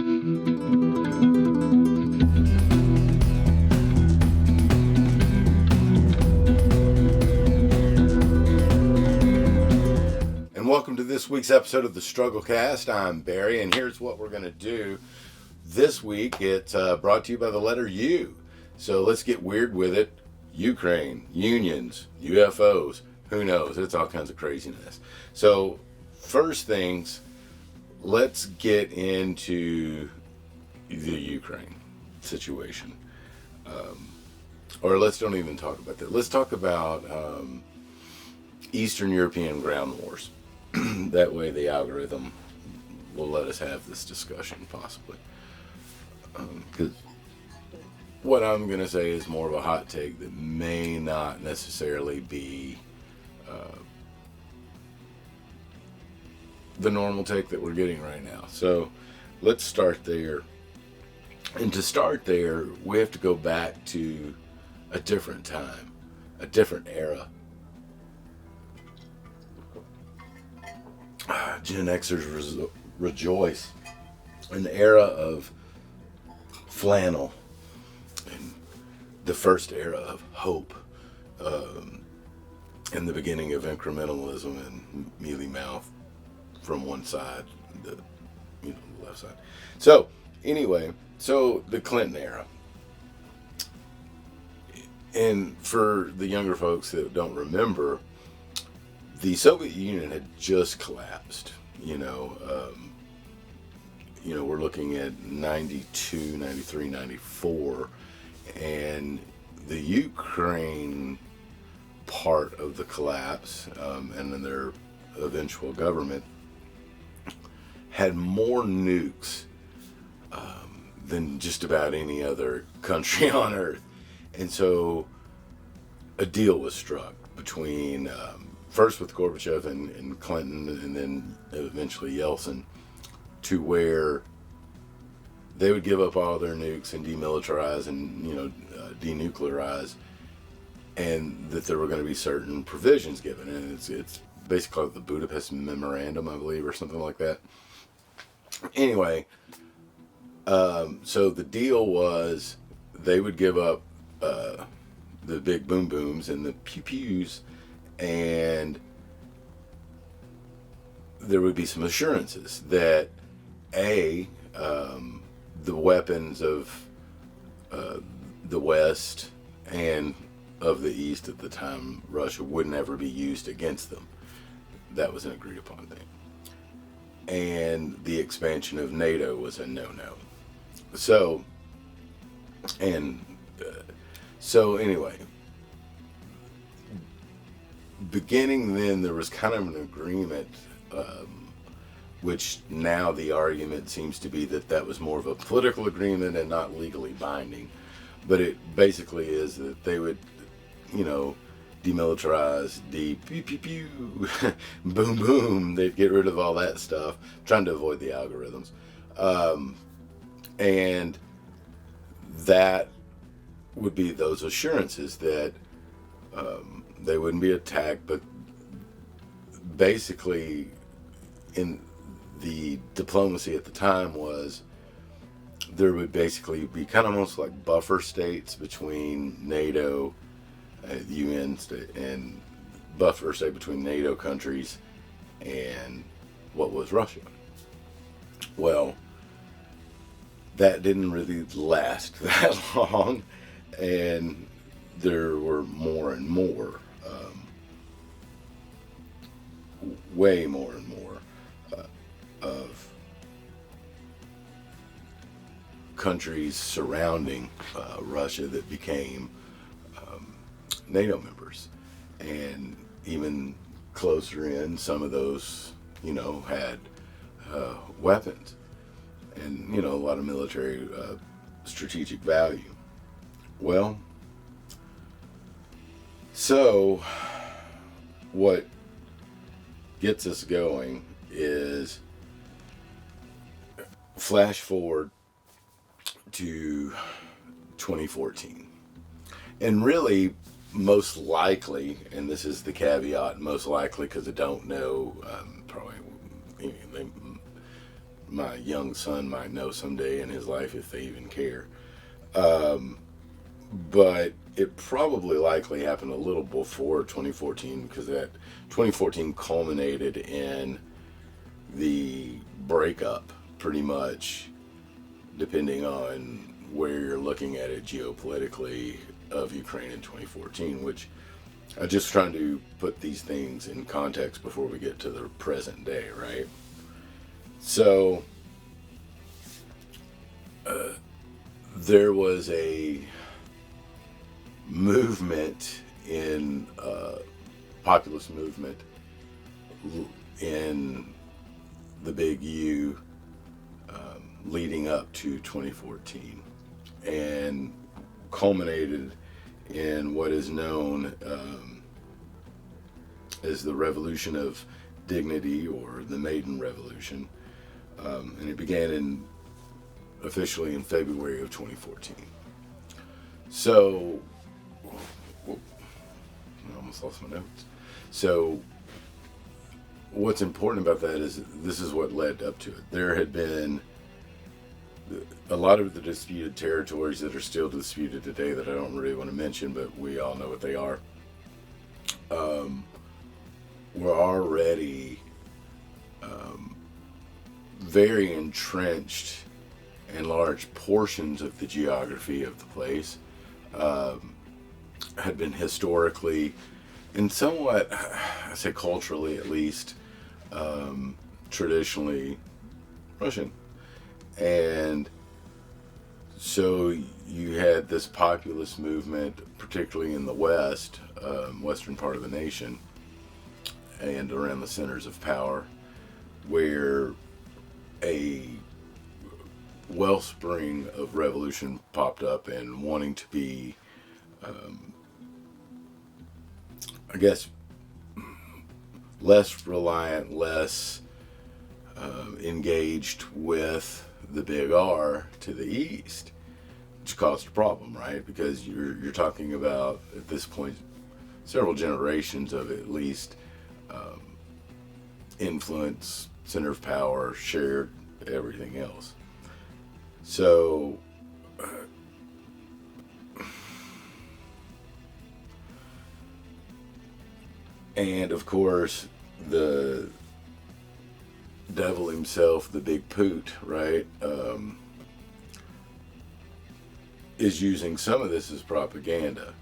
And welcome to this week's episode of the Struggle Cast. I'm Barry, and here's what we're going to do this week. It's brought to you by the letter U. So let's get weird with it. Ukraine, unions, UFOs, who knows? It's all kinds of craziness. So first things, let's get into the Ukraine situation. Or let's don't even talk about that. Let's talk about Eastern European ground wars. That way the algorithm will let us have this discussion, possibly. Because what I'm going to say is more of a hot take that may not necessarily be the normal take that we're getting right now. So let's start there. And to start there, we have to go back to a different time, a different era. Gen Xers rejoice. An era of flannel and the first era of hope, and the beginning of incrementalism and mealy mouth from one side, the left side. So anyway, the Clinton era. And for the younger folks that don't remember, the Soviet Union had just collapsed. We're looking at 92, 93, 94, and the Ukraine part of the collapse, and then their eventual government, had more nukes than just about any other country on earth. And so a deal was struck between first with Gorbachev and Clinton, and then eventually Yeltsin, to where they would give up all their nukes and demilitarize and denuclearize, and that there were going to be certain provisions given, and it's basically called the Budapest Memorandum, I believe, or something like that. Anyway, so the deal was they would give up the big boom booms and the pew pews, and there would be some assurances that the weapons of the West and of the East at the time, Russia, would never be used against them. That was an agreed upon thing. And the expansion of NATO was a no-no. So anyway, beginning then, there was kind of an agreement, which now the argument seems to be that was more of a political agreement and not legally binding. But it basically is that they would, demilitarize, pew pew pew, boom boom. They'd get rid of all that stuff, trying to avoid the algorithms. And that would be those assurances that they wouldn't be attacked, but basically in the diplomacy at the time was there would basically be kind of almost like buffer states between NATO, the UN state, and buffer state between NATO countries and what was Russia. Well, that didn't really last that long, and there were more and more, way more and more of countries surrounding Russia that became NATO members. And even closer in, some of those, had weapons and, a lot of military strategic value. Well, so what gets us going is flash forward to 2014. And really, most likely, and this is the caveat, most likely because I don't know, probably they my young son might know someday in his life if they even care. Um, but it probably likely happened a little before 2014 because that 2014 culminated in the breakup, pretty much, depending on where you're looking at it geopolitically, of Ukraine in 2014, which I'm just trying to put these things in context before we get to the present day, right? So, there was a movement in populist movement in the big U leading up to 2014 and culminated in what is known as the Revolution of Dignity, or the Maiden Revolution, and it began officially in February of 2014. So, whoop, I almost lost my notes. So, what's important about that is this is what led up to it. There had been a lot of the disputed territories that are still disputed today that I don't really want to mention, but we all know what they are, were already very entrenched, and large portions of the geography of the place had been historically and somewhat, I say culturally at least, traditionally Russian. And so you had this populist movement, particularly in the West, western part of the nation, and around the centers of power, where a wellspring of revolution popped up and wanting to be, I guess, less reliant, less engaged with the big R to the east, which caused a problem, right? Because you're talking about, at this point, several generations of at least influence, center of power, shared everything else. So, and of course, the devil himself, the big poot, right, is using some of this as propaganda.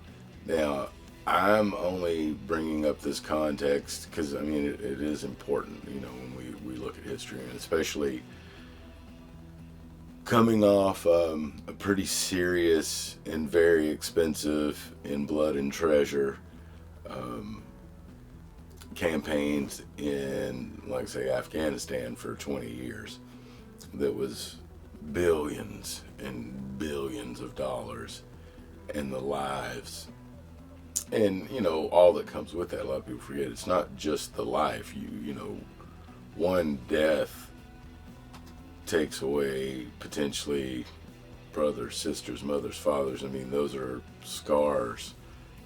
Now, I'm only bringing up this context because, I mean, it is important, you know, when we look at history, and especially coming off a pretty serious and very expensive in blood and treasure campaigns in, like, say, Afghanistan for 20 years. That was billions and billions of dollars, and the lives, and, you know, all that comes with that. A lot of people forget it's not just the life. You know, one death takes away potentially brothers, sisters, mothers, fathers. I mean, those are scars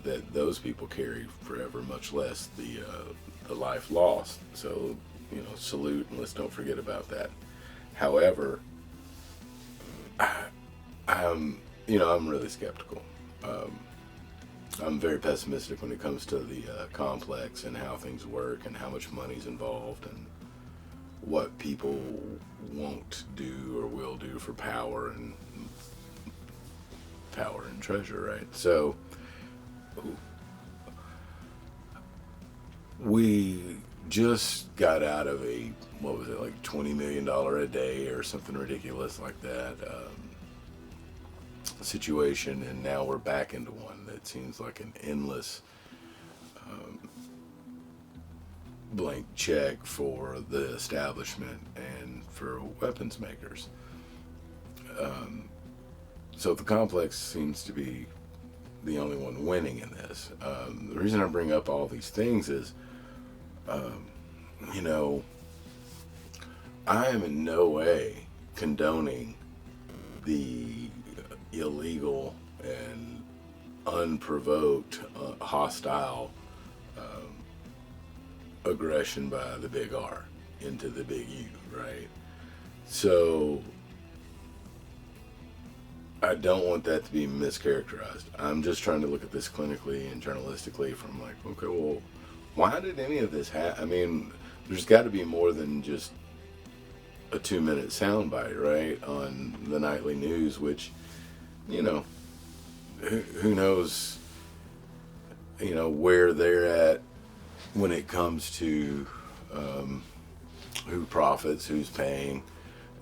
that those people carry forever, much less the life lost. So, you know, salute, and let's don't forget about that. However, I'm really skeptical. I'm very pessimistic when it comes to the complex and how things work and how much money's involved and what people won't do or will do for power and treasure, right? So we just got out of a, what was it, like $20 million a day or something ridiculous like that situation, and now we're back into one that seems like an endless blank check for the establishment and for weapons makers. So the complex seems to be the only one winning in this. The reason I bring up all these things is, you know, I am in no way condoning the illegal and unprovoked, hostile aggression by the big R into the big U, right? So I don't want that to be mischaracterized. I'm just trying to look at this clinically and journalistically from like, okay, well, why did any of this happen? I mean, there's got to be more than just a 2-minute soundbite, right, on the nightly news, which, you know, who knows, you know, where they're at when it comes to who profits, who's paying,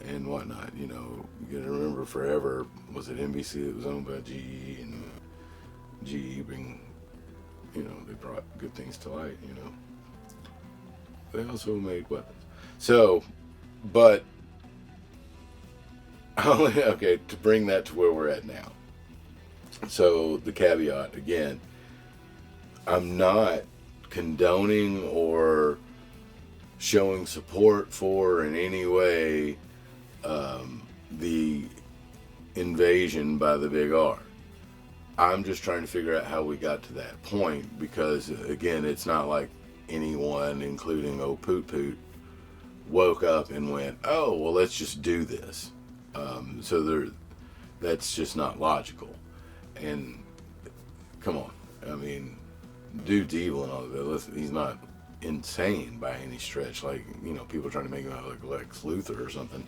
and whatnot. You know, you gotta remember forever, was it NBC that was owned by GE, and GE being, you know, they brought good things to light, you know. They also made weapons. So, but, okay, to bring that to where we're at now. So the caveat, again, I'm not condoning or showing support for in any way the invasion by the big R. I'm just trying to figure out how we got to that point, because again, it's not like anyone, including old Poot Poot, woke up and went, oh, well, let's just do this. That's just not logical. And come on, I mean, dude's evil and all of that. He's not insane by any stretch. Like, you know, people are trying to make him out like Lex Luthor or something.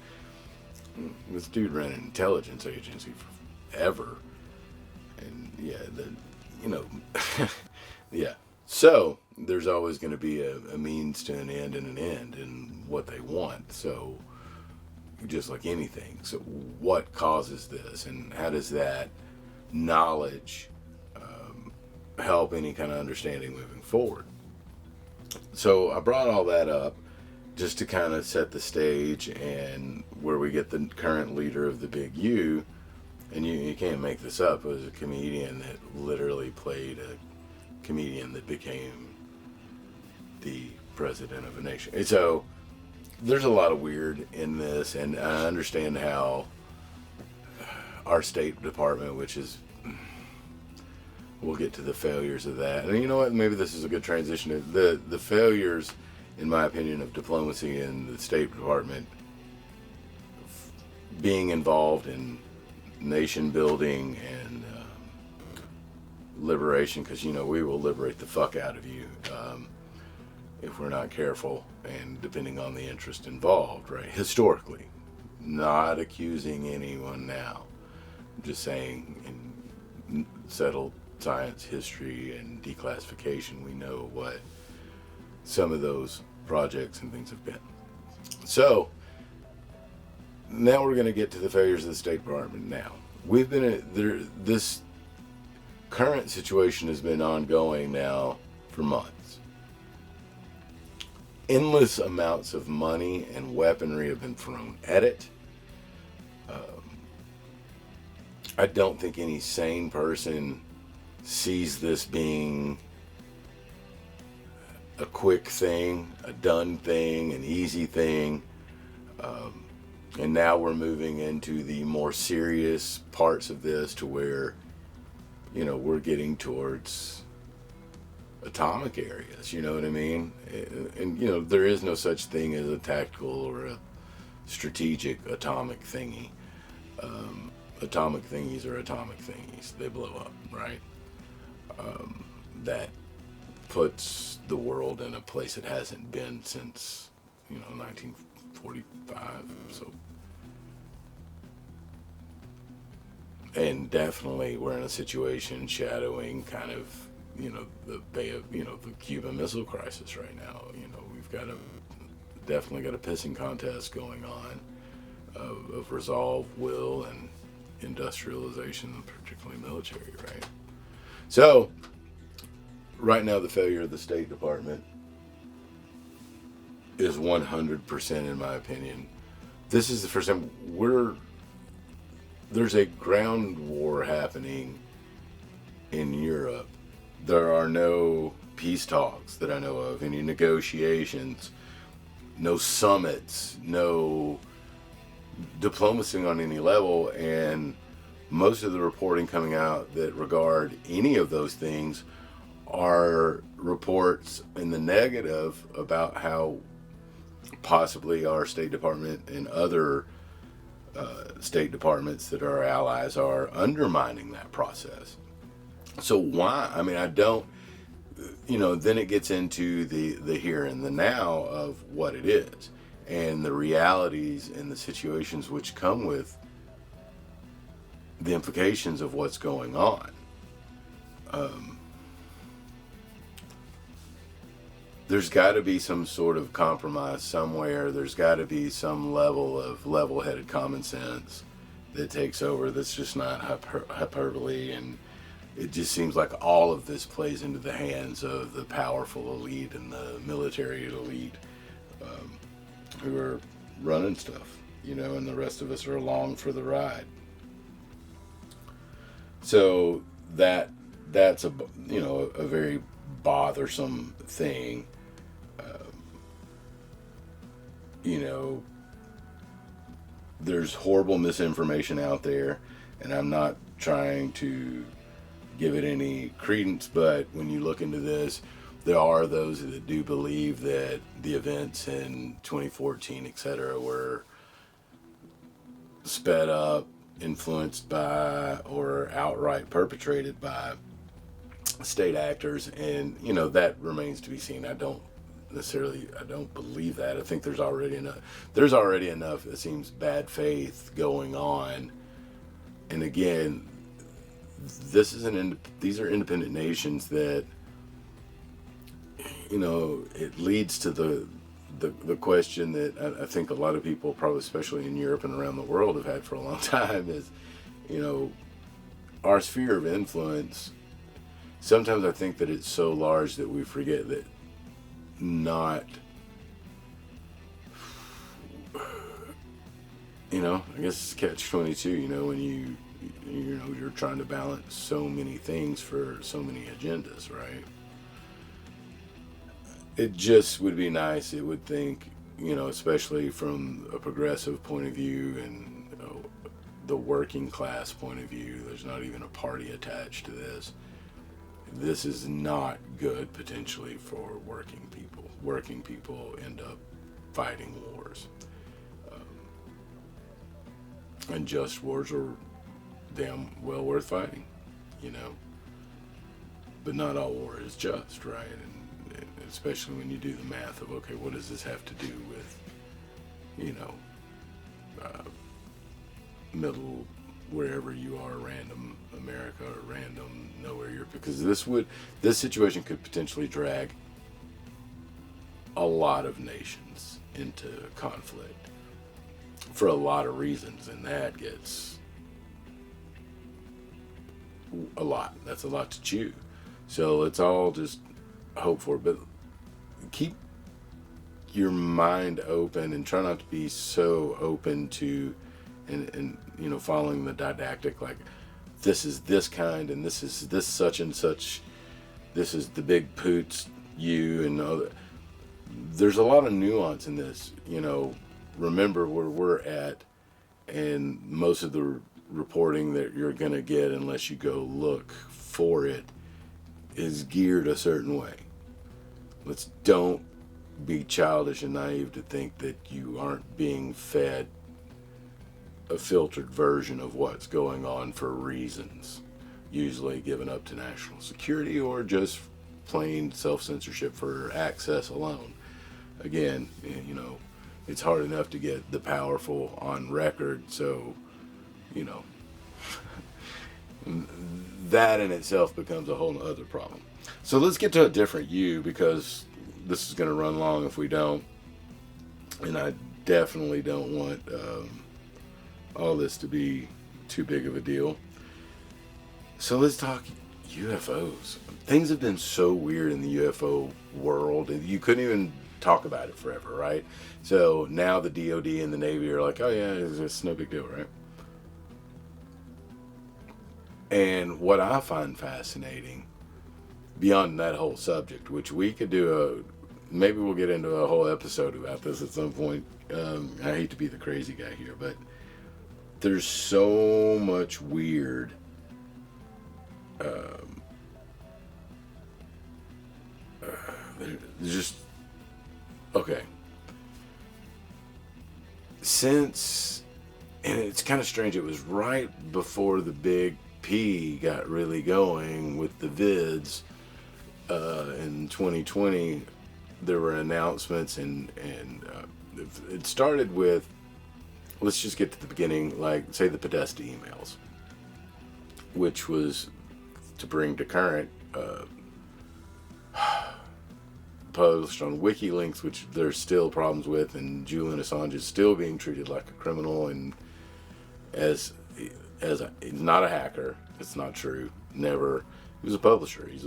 This dude ran an intelligence agency forever. And yeah, you know, yeah. So there's always going to be a means to an end and an end in what they want. So just like anything. So what causes this, and how does that knowledge help any kind of understanding moving forward? So I brought all that up just to kind of set the stage, and where we get the current leader of the big U. And you can't make this up. It was a comedian that literally played a comedian that became the president of a nation. And so there's a lot of weird in this, and I understand how our State Department, which is, we'll get to the failures of that. And you know what? Maybe this is a good transition. The failures, in my opinion, of diplomacy in the State Department being involved in nation building and liberation, because, you know, we will liberate the fuck out of you if we're not careful, and depending on the interest involved, right? Historically, not accusing anyone now, just saying in settled science, history, and declassification, we know what some of those projects and things have been. So now we're going to get to the failures of the State Department. Now we've been this current situation has been ongoing now for months. Endless amounts of money and weaponry have been thrown at it. I don't think any sane person sees this being a quick thing, a done thing, an easy thing. And now we're moving into the more serious parts of this, to where, you know, we're getting towards atomic areas, you know what I mean? And you know, there is no such thing as a tactical or a strategic atomic thingy. Atomic thingies are atomic thingies. They blow up, right? That puts the world in a place it hasn't been since, you know, 1945. So, and definitely we're in a situation shadowing kind of, you know, the the Cuban Missile Crisis right now. You know, we've definitely got a pissing contest going on of resolve, will, and industrialization, particularly military, right? So right now, the failure of the State Department is 100%, in my opinion. This is the first time there's a ground war happening in Europe. There are no peace talks that I know of, any negotiations, no summits, no diplomacy on any level, and most of the reporting coming out that regard any of those things are reports in the negative about how possibly our State Department and other state departments that are our allies are undermining that process. So why? I mean, I don't. Then it gets into the here and the now of what it is, and the realities and the situations which come with the implications of what's going on. There's got to be some sort of compromise somewhere. There's got to be some level of level-headed common sense that takes over. That's just not hyperbole, and it just seems like all of this plays into the hands of the powerful elite and the military elite, who are running stuff, and the rest of us are along for the ride. So that's a very bothersome thing. There's horrible misinformation out there, and I'm not trying to give it any credence, but when you look into this, there are those that do believe that the events in 2014, etc., were sped up, influenced by, or outright perpetrated by state actors, and that remains to be seen. I don't believe that. I think there's already enough, it seems, bad faith going on. And again, these are independent nations that, it leads to the question that I think a lot of people, probably especially in Europe and around the world, have had for a long time is, our sphere of influence. Sometimes I think that it's so large that we forget that I guess it's catch-22, when you're trying to balance so many things for so many agendas, right? It just would be nice, it would think, especially from a progressive point of view and the working class point of view. There's not even a party attached to this. This is not good potentially for working people. Working people end up fighting wars. And just wars are damn well worth fighting, But not all war is just, right? And especially when you do the math of, okay, what does this have to do with, middle, wherever you are, random America or random nowhere Europe, because this situation could potentially drag a lot of nations into conflict for a lot of reasons, and that gets a lot. That's a lot to chew. So let's all just hope for it, but keep your mind open and try not to be so open to and following the didactic, like this is this kind and this is this such and such, this is the big poots you and all that. There's a lot of nuance in this. Remember where we're at, and most of the reporting that you're going to get, unless you go look for it, is geared a certain way. Don't be childish and naive to think that you aren't being fed a filtered version of what's going on for reasons, usually given up to national security or just plain self-censorship for access alone. Again, it's hard enough to get the powerful on record, so that in itself becomes a whole other problem. So let's get to a different you, because this is going to run long if we don't, and I definitely don't want all this to be too big of a deal. So let's talk UFOs. Things have been so weird in the UFO world, and you couldn't even talk about it forever, right? So now the DOD and the Navy are like, oh yeah, it's no big deal, right? And what I find fascinating, beyond that whole subject, which we could do maybe we'll get into a whole episode about this at some point. I hate to be the crazy guy here, but there's so much weird there's just okay. since, and it's kind of strange, it was right before the big P got really going with the vids in 2020. There were announcements, and it started with, let's just get to the beginning, like, say, the Podesta emails, which was to bring to current, published on WikiLeaks, which there's still problems with, and Julian Assange is still being treated like a criminal, and he's not a hacker. It's not true. Never. He was a publisher. He's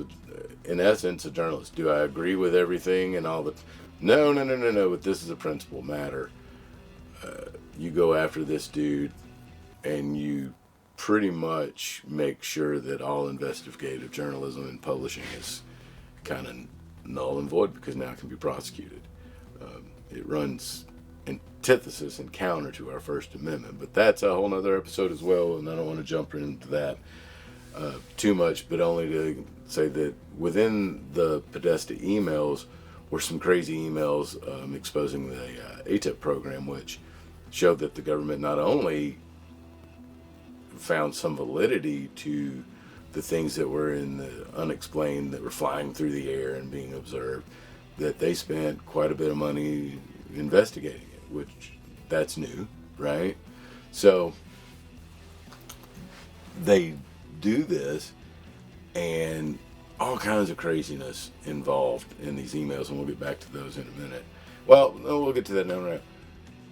in essence a journalist. Do I agree with everything and all the? No. But this is a principal matter. You go after this dude, and you pretty much make sure that all investigative journalism and publishing is kind of null and void, because now it can be prosecuted. It runs antithesis and counter to our First Amendment, but that's a whole nother episode as well, and I don't want to jump into that too much, but only to say that within the Podesta emails were some crazy emails exposing the ATIP program, which showed that the government not only found some validity to the things that were in the unexplained, that were flying through the air and being observed, that they spent quite a bit of money investigating it, which that's new, right? So they do this, and all kinds of craziness involved in these emails, and we'll get back to those in a minute. Well, no, we'll get to that now,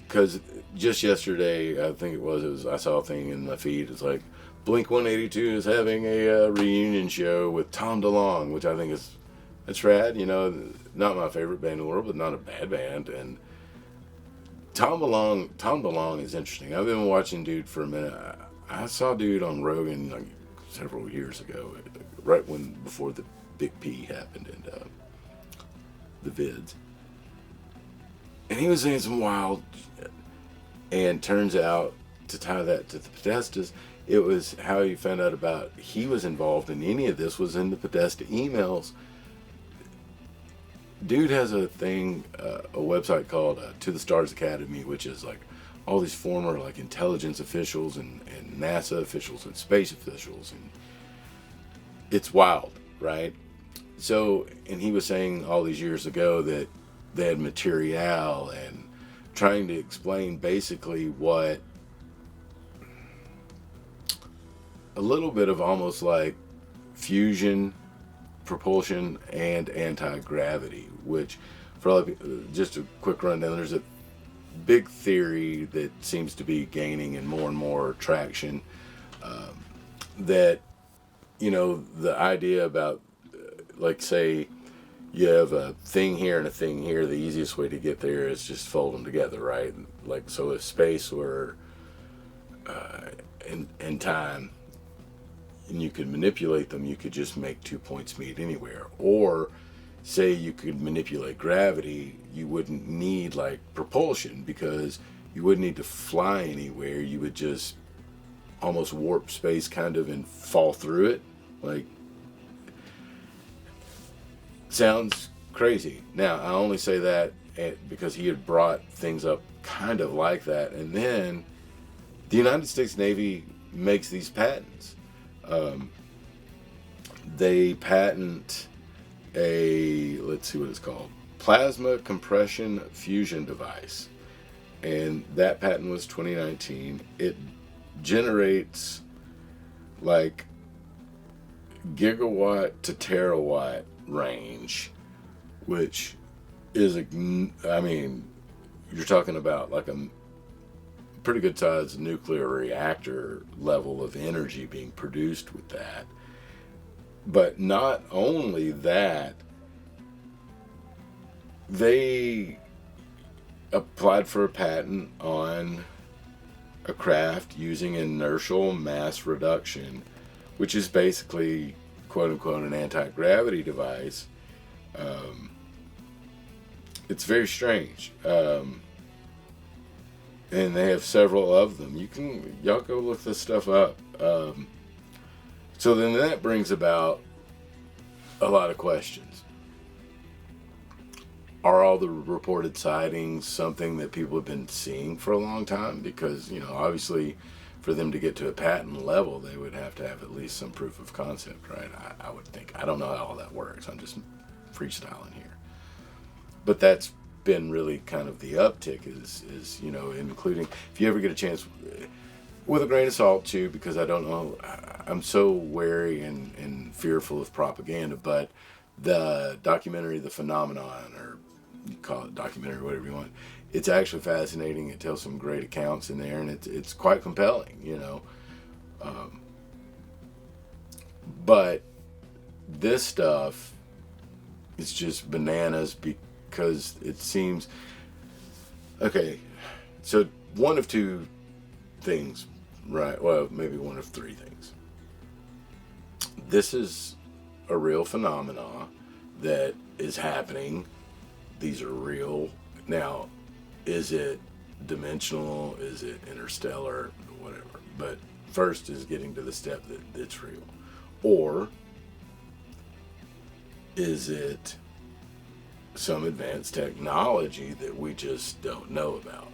because just yesterday, I think it was I saw a thing in my feed. It's like, Blink-182 is having a reunion show with Tom DeLonge, which I think that's rad. You know, not my favorite band in the world, but not a bad band. And Tom DeLonge is interesting. I've been watching dude for a minute. I saw dude on Rogan like several years ago, right before the big P happened and the vids, and he was saying some wild shit. And turns out, to tie that to the Podestas, it was how he found out about he was involved in any of this was in the Podesta emails. Dude has a thing, a website called To the Stars Academy, which is like all these former like intelligence officials and NASA officials and space officials, and it's wild, right? So, and he was saying all these years ago that they had material and trying to explain basically what a little bit of almost like fusion, propulsion, and anti-gravity, which for a lot of people, just a quick rundown, there's a big theory that seems to be gaining and more traction, that, you know, the idea about, like, say, you have a thing here and a thing here, the easiest way to get there is just fold them together, right? Like, so if space were in time, and you could manipulate them, you could just make 2 points meet anywhere. Or say you could manipulate gravity, you wouldn't need like propulsion, because you wouldn't need to fly anywhere. You would just almost warp space kind of and fall through it. Like, sounds crazy. Now, I only say that because he had brought things up kind of like that. And then the United States Navy makes these patents. They patent let's see what it's called, plasma compression fusion device. And that patent was 2019. It generates like gigawatt to terawatt range, which is, I mean, you're talking about like a pretty good sized nuclear reactor level of energy being produced with that. But not only that, they applied for a patent on a craft using inertial mass reduction, which is basically, quote unquote, an anti-gravity device. It's very strange. And they have several of them. Y'all go look this stuff up. So then that brings about a lot of questions. are all the reported sightings something that people have been seeing for a long time? Because, obviously for them to get to a patent level, they would have to have at least some proof of concept, right? I would think. I don't know how all that works. I'm just freestyling here. But that's been really kind of the uptick is including, if you ever get a chance, with a grain of salt too, because I don't know, I'm so wary and fearful of propaganda, but the documentary, The Phenomenon, or you call it documentary, whatever you want, it's actually fascinating. It tells some great accounts in there, and it's quite compelling, but this stuff is just bananas because it seems, okay, so one of two things, right? Well, maybe one of three things. This is a real phenomena that is happening. These are real. Now, is it dimensional? Is it interstellar? Whatever. But first is getting to the step that it's real. Or is it some advanced technology that we just don't know about?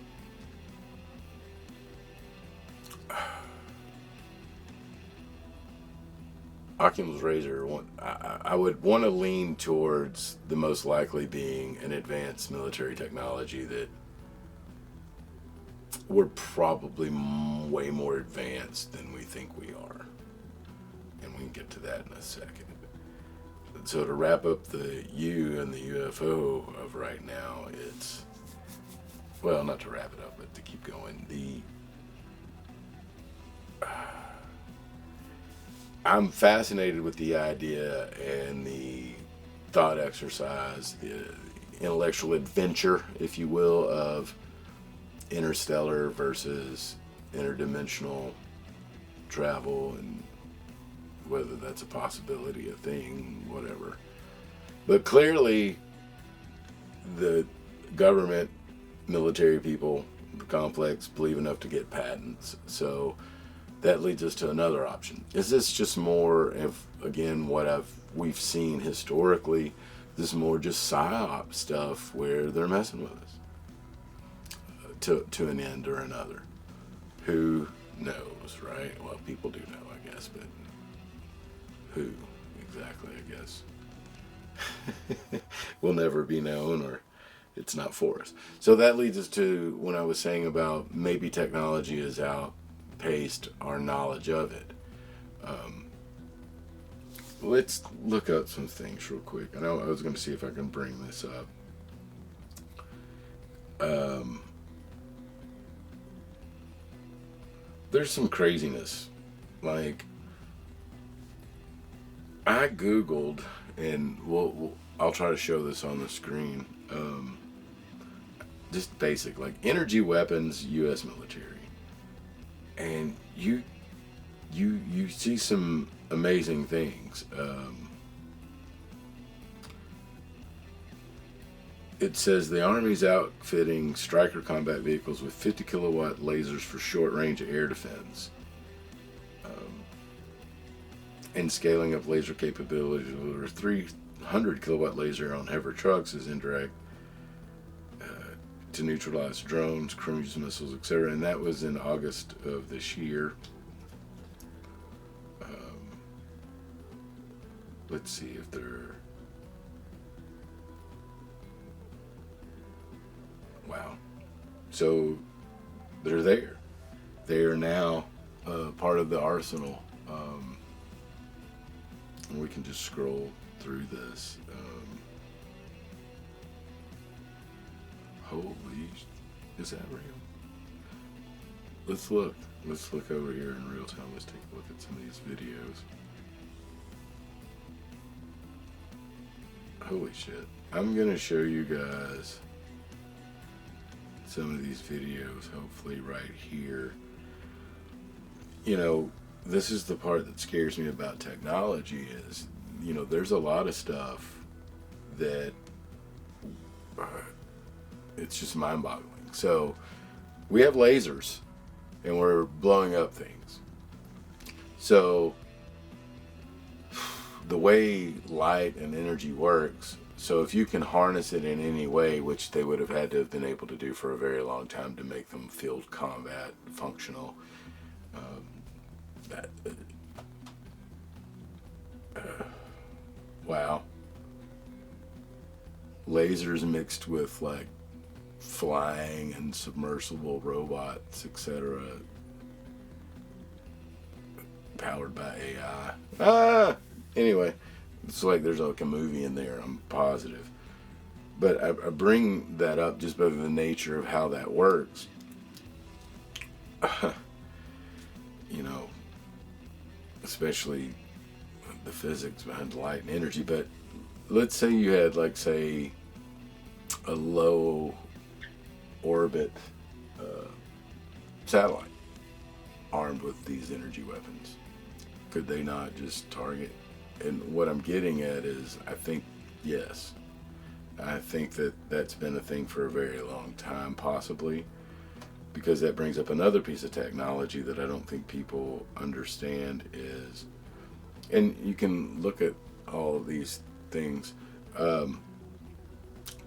Occam's razor, I would want to lean towards the most likely being an advanced military technology that we're probably way more advanced than we think we are. And we can get to that in a second. So to wrap up the U and the UFO of right now, it's, well, not to wrap it up, but to keep going, I'm fascinated with the idea and the thought exercise, the intellectual adventure, if you will, of interstellar versus interdimensional travel, and whether that's a possibility, a thing, whatever. But clearly, the government, military people, the complex, believe enough to get patents. So that leads us to another option. Is this just more of, again, what we've seen historically? This is more just psyop stuff where they're messing with us to an end or another. Who knows, right? Well, people do know, I guess, but who exactly, I guess, will never be known, or it's not for us. So that leads us to when I was saying about maybe technology has outpaced our knowledge of it. Let's look up some things real quick. I know I was going to see if I can bring this up. There's some craziness. Like, I Googled, and I'll try to show this on the screen. Just basic, like energy weapons, U.S. military, and you see some amazing things. It says the Army's outfitting Stryker combat vehicles with 50 kilowatt lasers for short range air defense. And scaling up laser capabilities over 300 kilowatt laser on heavy trucks is indirect to neutralize drones, cruise missiles, etc. And that was in August of this year. Let's see if they're... Wow. So they're there. They are now part of the arsenal. And we can just scroll through this. Holy, is that real? Let's look. Let's look over here in real time. Let's take a look at some of these videos. Holy shit. I'm going to show you guys some of these videos, hopefully right here. This is the part that scares me about technology is, there's a lot of stuff that it's just mind-boggling. So we have lasers and we're blowing up things. So the way light and energy works, So if you can harness it in any way, which they would have had to have been able to do for a very long time to make them field combat functional, that wow. Lasers mixed with like flying and submersible robots, etc., powered by AI. Anyway, it's like there's like a movie in there, I'm positive. But I bring that up just by the nature of how that works. You know, especially the physics behind light and energy. But let's say you had, like, say, a low orbit satellite armed with these energy weapons. Could they not just target? And what I'm getting at is, I think yes. I think that that's been a thing for a very long time, possibly, because that brings up another piece of technology that I don't think people understand is, and you can look at all of these things. The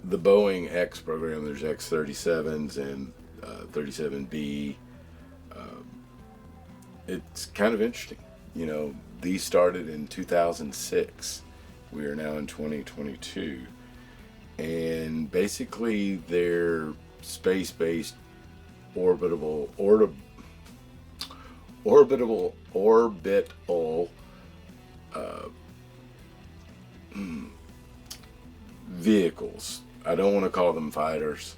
Boeing X program, there's X-37s and 37B. It's kind of interesting. You know, these started in 2006. We are now in 2022. And basically they're space-based orbital vehicles. I don't want to call them fighters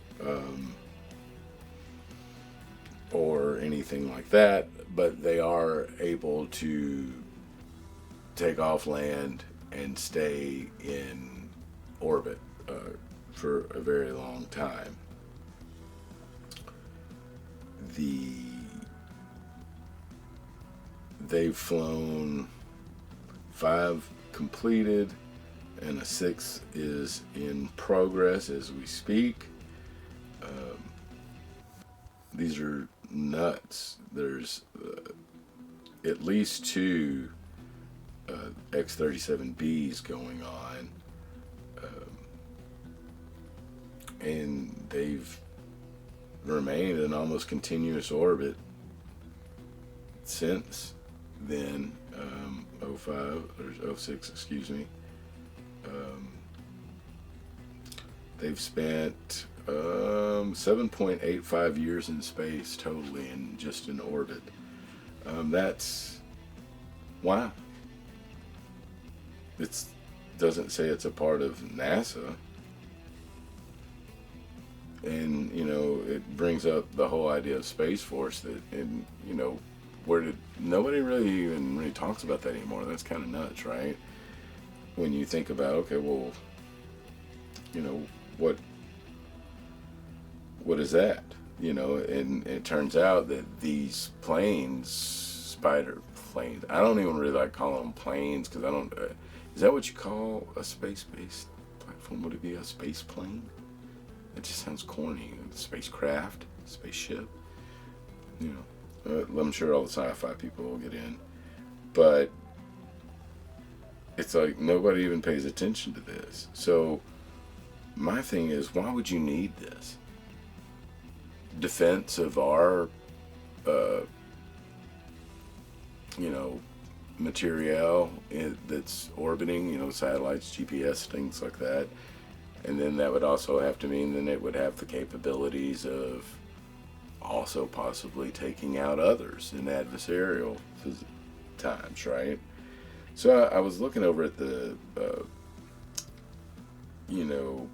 or anything like that, but they are able to take off, land, and stay in orbit for a very long time. They've flown 5 completed, and a 6th is in progress as we speak. These are nuts. There's at least 2 X-37Bs going on, and they've remained in almost continuous orbit since then. 05 or 06, excuse me. They've spent 7.85 years in space totally, and just in orbit. That's wow. It doesn't say it's a part of NASA. And, you know, it brings up the whole idea of Space Force that, and, you know, nobody really even talks about that anymore. That's kind of nuts, right? When you think about, okay, well, you know, what is that? You know, and it turns out that these planes, spider planes, I don't even really like calling them planes, because I don't, is that what you call a space-based platform? Would it be a space plane? It just sounds corny. Spacecraft, spaceship. You know, I'm sure all the sci-fi people will get in, but it's like nobody even pays attention to this. So my thing is, why would you need this? Defense of our, you know, material that's orbiting, you know, satellites, GPS, things like that. And then that would also have to mean then it would have the capabilities of also possibly taking out others in adversarial times, right? So I was looking over at the, you know,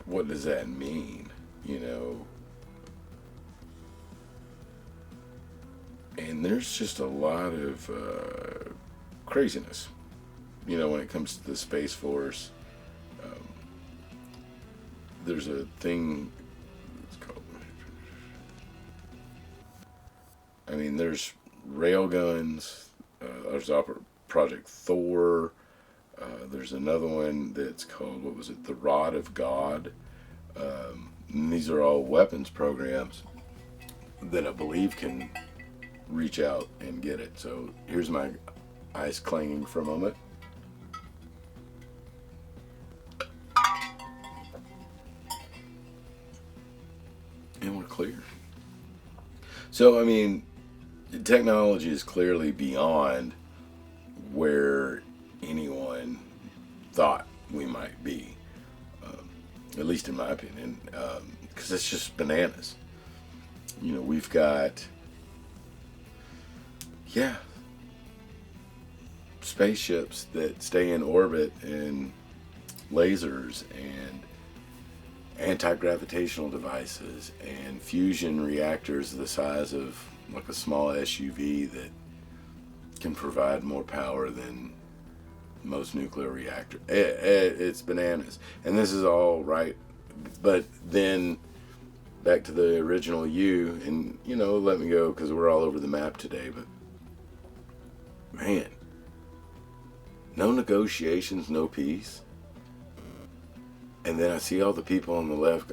what does that mean? You know, and there's just a lot of craziness, you know, when it comes to the Space Force. There's a thing, it's called, I mean, there's railguns, there's Project Thor, there's another one that's called, what was it, the Rod of God. And these are all weapons programs that I believe can reach out and get it. So here's my ice clanging for a moment. clear. So, I mean, technology is clearly beyond where anyone thought we might be, at least in my opinion, because it's just bananas. You know, we've got, yeah, spaceships that stay in orbit and lasers and anti-gravitational devices and fusion reactors the size of like a small SUV that can provide more power than most nuclear reactors. It's bananas. And this is all right. But then back to the original you, and you know, let me go because we're all over the map today, but man, no negotiations, no peace. And then I see all the people on the left,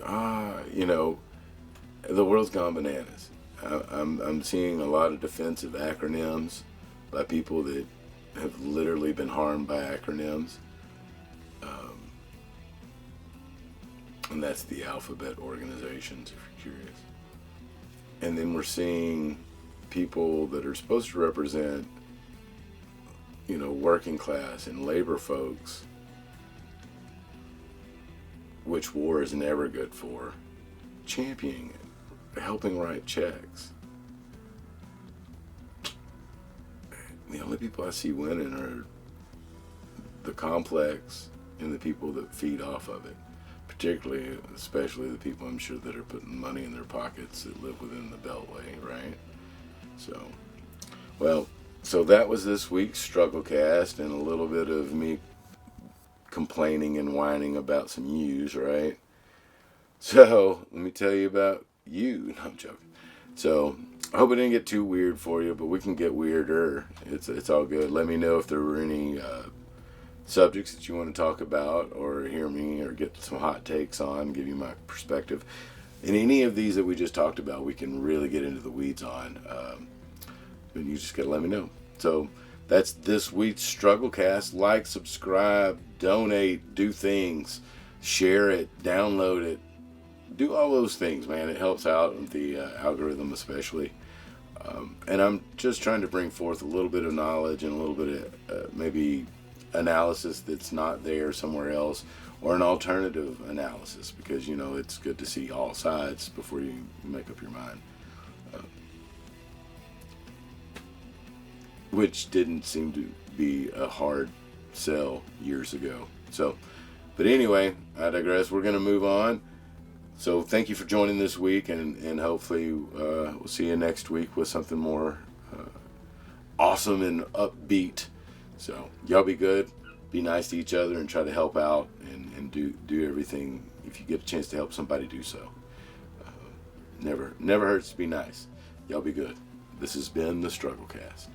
you know, the world's gone bananas. I'm seeing a lot of defensive acronyms by people that have literally been harmed by acronyms. And that's the alphabet organizations, if you're curious. And then we're seeing people that are supposed to represent, you know, working class and labor folks, which war is never good for, championing it, helping write checks. The only people I see winning are the complex and the people that feed off of it. Particularly, especially the people I'm sure that are putting money in their pockets that live within the Beltway, right? So, well, so that was this week's Struggle Cast, and a little bit of me complaining and whining about some yoUs, right? So, let me tell you about you. No, I'm joking. So, I hope it didn't get too weird for you, but we can get weirder. It's all good. Let me know if there were any subjects that you want to talk about or hear me or get some hot takes on, give you my perspective. In any of these that we just talked about, we can really get into the weeds on. And you just got to let me know. So that's this week's Struggle Cast. Like, subscribe, donate, do things, share it, download it. Do all those things, man. It helps out the algorithm especially. And I'm just trying to bring forth a little bit of knowledge and a little bit of maybe analysis that's not there somewhere else, or an alternative analysis, because you know it's good to see all sides before you make up your mind, which didn't seem to be a hard sell years ago. So, but anyway, I digress. We're going to move on. So thank you for joining this week, and hopefully we'll see you next week with something more awesome and upbeat. So y'all be good, be nice to each other, and try to help out and do everything. If you get a chance to help somebody, do so. Never hurts to be nice. Y'all be good. This has been the Struggle Cast.